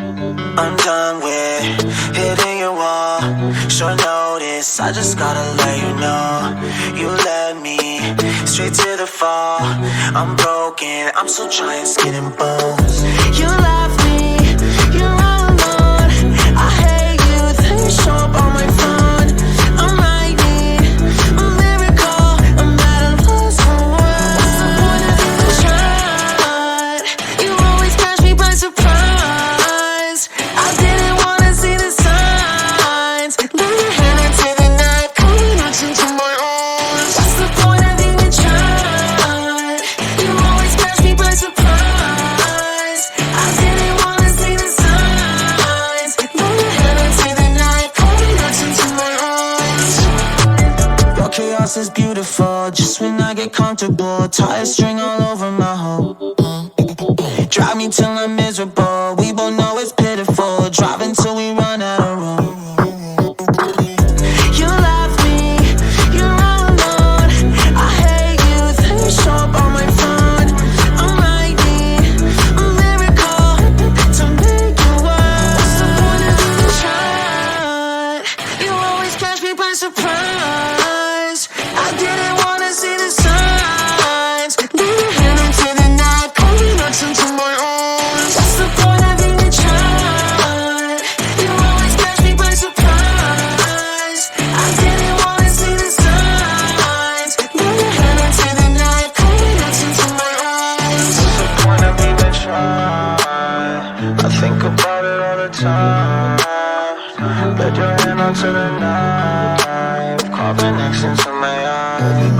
I'm done with hitting your wall. Short notice, I just gotta let you know. You led me straight to the fall. I'm broken, I'm still trying, skin and bones. You left me, you're all alone. I hate you, then you show up on my phone. I might need a miracle, I'm at a loss for words. What's the point of even trying? You always catch me by surprise. I didn't wanna see the signs. Lay your hand into the night, coming out into my arms. What's the point of even trying? You always catch me by surprise. I didn't wanna see the signs. Lay your hand into the night, coming out into my arms. Your chaos is beautiful, just when I get comfortable. Tie a string all over my home. Drive me till I'm miserable. We both know it's pitiful. Drive until we run out of room. You left me, you're all alone. I hate you, then you show up on my phone. I might need a miracle to make it work. What's the point of even trying? You always catch me by surprise. I didn't wanna see the signs. Lay your hand into the night, coming out into my arms. What's the point of even trying? You always catch me by surprise. I didn't wanna see the signs. Lay your hand into the night, coming out into my arms. What's the point of even trying? I think about it all the time. Let your hand onto the knife, carving X into my eye.